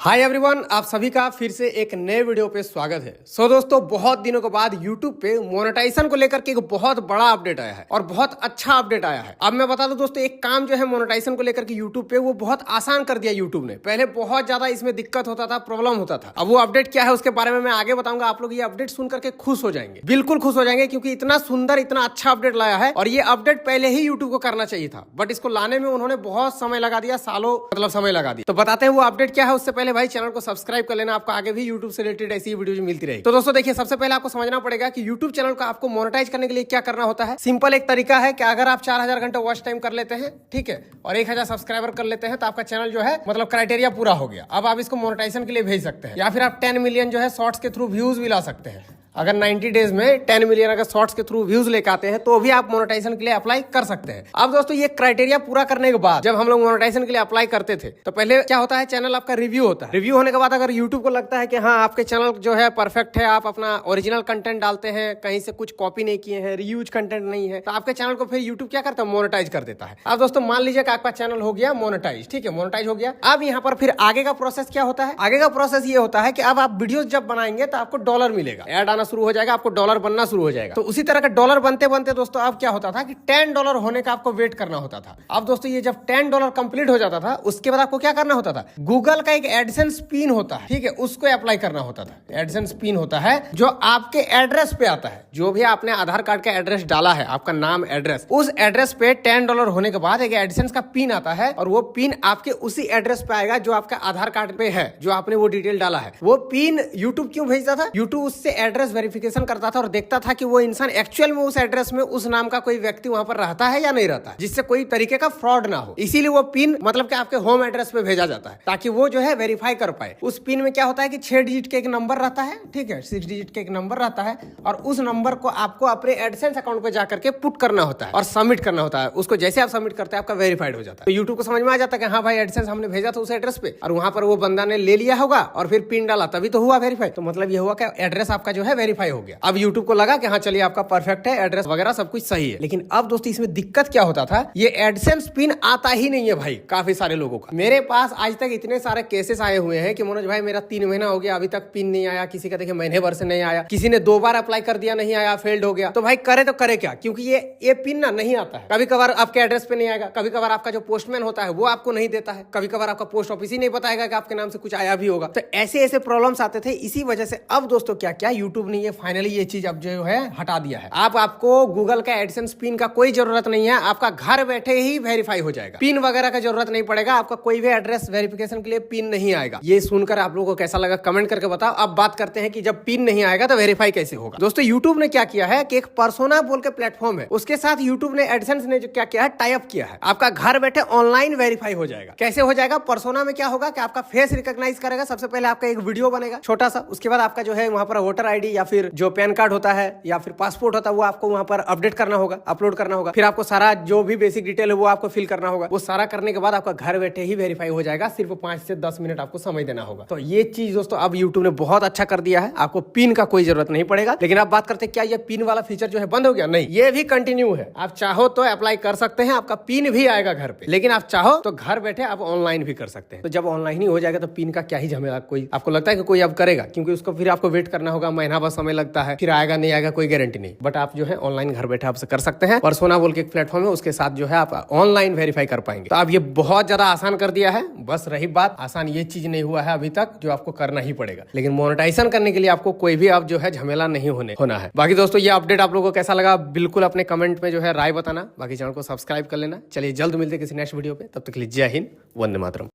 Hi everyone, आप सभी का फिर से एक नए वीडियो पे स्वागत है। दोस्तों, बहुत दिनों के बाद YouTube पे मोनेटाइजेशन को लेकर के एक बहुत बड़ा अपडेट आया है और बहुत अच्छा अपडेट आया है। अब मैं बता दूं दोस्तों, एक काम जो है मोनेटाइजेशन को लेकर के YouTube पे वो बहुत आसान कर दिया YouTube ने। पहले बहुत ज्यादा इसमें दिक्कत होता था, प्रॉब्लम होता था। अब वो अपडेट क्या है उसके बारे में मैं आगे बताऊंगा। आप लोग ये अपडेट सुन करके खुश हो जाएंगे, बिल्कुल खुश हो जाएंगे, क्योंकि इतना सुंदर इतना अच्छा अपडेट लाया है। और ये अपडेट पहले ही YouTube को करना चाहिए था, बट इसको लाने में उन्होंने बहुत समय लगा दिया, सालों मतलब समय लगा दिया। तो बताते हैं वो अपडेट क्या है। उससे पहले भाई चैनल को सब्सक्राइब कर लेना, आपको आगे भी YouTube से रिलेटेड ऐसी वीडियो मिलती रहेगी। तो दोस्तों देखिए, सबसे पहले आपको समझना पड़ेगा कि YouTube चैनल को आपको मोनेटाइज करने के लिए क्या करना होता है। सिंपल एक तरीका है कि अगर आप 4000 घंटे वॉच टाइम कर लेते हैं, ठीक है, और 1000 सब्सक्राइबर कर लेते हैं, तो आपका चैनल जो है मतलब क्राइटेरिया पूरा हो गया। अब आप इसको मोनेटाइजेशन के लिए भेज सकते हैं, या फिर आप 10 मिलियन जो है शॉर्ट्स के थ्रू व्यूज भी ला सकते हैं। अगर 90 डेज में 10 मिलियन अगर शॉर्ट्स के थ्रू व्यूज लेकर आते हैं, तो भी आप मोनेटाइजेशन के लिए अप्लाई कर सकते हैं। अब दोस्तों, ये क्राइटेरिया पूरा करने के बाद जब हम लोग मोनेटाइजेशन के लिए अप्लाई करते थे, तो पहले क्या होता है, चैनल आपका रिव्यू होता है। रिव्यू होने के बाद अगर यूट्यूब को लगता है कि हाँ आपके चैनल जो है परफेक्ट है, आप अपना ओरिजिनल कंटेंट डालते हैं, कहीं से कुछ कॉपी नहीं किए हैं, रीयूज कंटेंट नहीं है, तो आपके चैनल को फिर यूट्यूब क्या करता है, मोनेटाइज कर देता है। अब दोस्तों मान लीजिए कि आपका चैनल हो गया मोनेटाइज, ठीक है, मोनेटाइज हो गया। अब यहाँ पर फिर आगे का प्रोसेस क्या होता है। आगे का प्रोसेस ये होता है कि अब आप वीडियो जब बनाएंगे तो आपको डॉलर मिलेगा, ऐड आना शुरू हो जाएगा, आपको डॉलर बनना शुरू हो जाएगा। तो उसी तरह का डॉलर बनते बनते दोस्तों अब क्या होता था कि $10 होने का आपको वेट करना होता था। अब दोस्तों ये जब $10 कंप्लीट हो जाता था, उसके बाद आपको क्या करना होता था, गूगल का एक एडसेंस पिन होता है, ठीक है, उसको अप्लाई करना होता था। एडसेंस पिन होता है जो आपके एड्रेस पे आता है, जो भी आपने आधार कार्ड का एड्रेस डाला है, आपका नाम एड्रेस, उस एड्रेस पे $10 होने के बाद एक एडसेंस का पिन आता है, और वो पिन आपके उसी एड्रेस पे आएगा जो आपका आधार कार्ड पे है, जो आपने वो डिटेल डाला है। वो पिन यूट्यूब क्यों भेजता था, यूट्यूब उससे एड्रेस वेरिफिकेशन करता था और देखता था कि वो इंसान एक्चुअल में उस एड्रेस में उस नाम का कोई व्यक्ति वहां पर रहता है या नहीं रहता है, जिससे कोई तरीके का फ्रॉड ना हो। इसीलिए वो पिन मतलब कि आपके होम एड्रेस पे भेजा जाता है, ताकि वो जो है वेरीफाई कर पाए। उस पिन में क्या होता है कि 6 डिजिट के एक नंबर रहता है, ठीक है, 6 डिजिट के एक नंबर रहता है, और उस नंबर को आपको अपने एडसेंस अकाउंट पे जाकर के पुट करना होता है और सबमिट करना होता है। उसको जैसे आप सबमिट करते हैं आपका वेरीफाइड हो जाता है। तो यूट्यूब को समझ में आ जाता है कि हाँ भाई एडसेंस हमने भेजा था उस एड्रेस पे, और वहां पर वो बंदा ने ले लिया होगा और फिर पिन डाला, तभी तो हुआ वेरीफाई। तो मतलब ये हुआ कि एड्रेस आपका जो है वेरीफाई हो गया। अब यूट्यूब को लगा कि हाँ चलिए आपका परफेक्ट है, एड्रेस वगैरह सब कुछ सही है। लेकिन अब दोस्तों इसमें दिक्कत क्या होता था, ये एडसेंस पिन आता ही नहीं है भाई काफी सारे लोगों का। मेरे पास आज तक इतने सारे केसेस आए हुए हैं कि मनोज भाई मेरा 3 महीना हो गया, अभी तक पिन नहीं आया। किसी का देखिए महीने भर से नहीं आया, किसी ने 2 बार अप्लाई कर दिया, नहीं आया, फेल्ड हो गया। तो भाई करे तो करे क्या, क्योंकि ये पिन ना नहीं आता है। कभी कभार आपके एड्रेस पे नहीं आएगा, कभी कभार आपका जो पोस्टमैन होता है वो आपको नहीं देता है, कभी कभार आपका पोस्ट ऑफिस ही नहीं बताएगा कि आपके नाम से कुछ आया भी होगा। तो ऐसे ऐसे प्रॉब्लम्स आते थे। इसी वजह से अब दोस्तों क्या क्या यूट्यूब ने ये फाइनली ये चीज अब जो है हटा दिया है। आपको गूगल का एडसेंस पिन का कोई जरूरत नहीं है, आपका घर बैठे ही वेरीफाई हो जाएगा। पिन वगैरह का जरूरत नहीं पड़ेगा, आपका कोई भी एड्रेस वेरिफिकेशन के लिए पिन नहीं आएगा। ये सुनकर आप लोगों को कैसा लगा कमेंट करके बताओ। अब बात करते हैं कि जब पिन नहीं आएगा तो वेरीफाई कैसे होगा। दोस्तों यूट्यूब ने क्या किया है कि एक पर्सोना बोल के प्लेटफॉर्म है, उसके साथ यूट्यूब ने एडसेंस ने जो क्या किया है, टाई अप किया है। आपका घर बैठे ऑनलाइन वेरीफाई हो जाएगा। कैसे हो जाएगा, पर्सोना में क्या होगा कि आपका फेस रिकॉग्नाइज करेगा। सबसे पहले आपका एक वीडियो बनेगा छोटा सा, उसके बाद आपका जो है वहां पर वोटर आईडी या फिर जो पैन कार्ड होता है या फिर पासपोर्ट होता है वो आपको वहां पर अपडेट करना होगा, अपलोड करना होगा। फिर आपको सारा जो भी बेसिक डिटेल है वो आपको फिल करना होगा। वो सारा करने के बाद आपका घर बैठे ही वेरीफाई हो जाएगा। सिर्फ 5 से 10 मिनट आपको समय देना होगा। तो ये चीज दोस्तों अब यूट्यूब ने बहुत अच्छा कर दिया है, आपको पिन का कोई जरूरत नहीं पड़ेगा। लेकिन आप बात करते हैं क्या ये पिन वाला फीचर जो है बंद हो गया, नहीं, ये भी कंटिन्यू है। आप चाहो तो अप्लाई कर सकते हैं, आपका पिन भी आएगा घर पे। लेकिन आप चाहो तो घर बैठे आप ऑनलाइन भी कर सकते हैं। तो जब ऑनलाइन ही हो जाएगा तो पिन का क्या ही झमेला, कोई आपको लगता है कि कोई अब करेगा, क्योंकि उसको फिर आपको वेट करना होगा, महीना भर समय लगता है, फिर आएगा नहीं आएगा कोई गारंटी नहीं। बट आप जो है ऑनलाइन घर बैठे आप कर सकते हैं। पर्सोना बोल के एक प्लेटफॉर्म है, उसके साथ जो है आप ऑनलाइन वेरीफाई कर पाएंगे। तो अब ये बहुत ज्यादा आसान कर दिया है। बस रही बात, आसान ये चीज नहीं हुआ है अभी तक जो आपको करना ही पड़ेगा। लेकिन मोनेटाइजेशन करने के लिए आपको कोई भी अब जो है झमेला नहीं होना है। बाकी दोस्तों ये अपडेट आप लोगों को कैसा लगा बिल्कुल अपने कमेंट में जो है राय बताना। बाकी चैनल को सब्सक्राइब कर लेना। चलिए जल्द मिलते किसी नेक्स्ट वीडियो पे, तब तक के लिए जय हिंद, वंदे मातरम।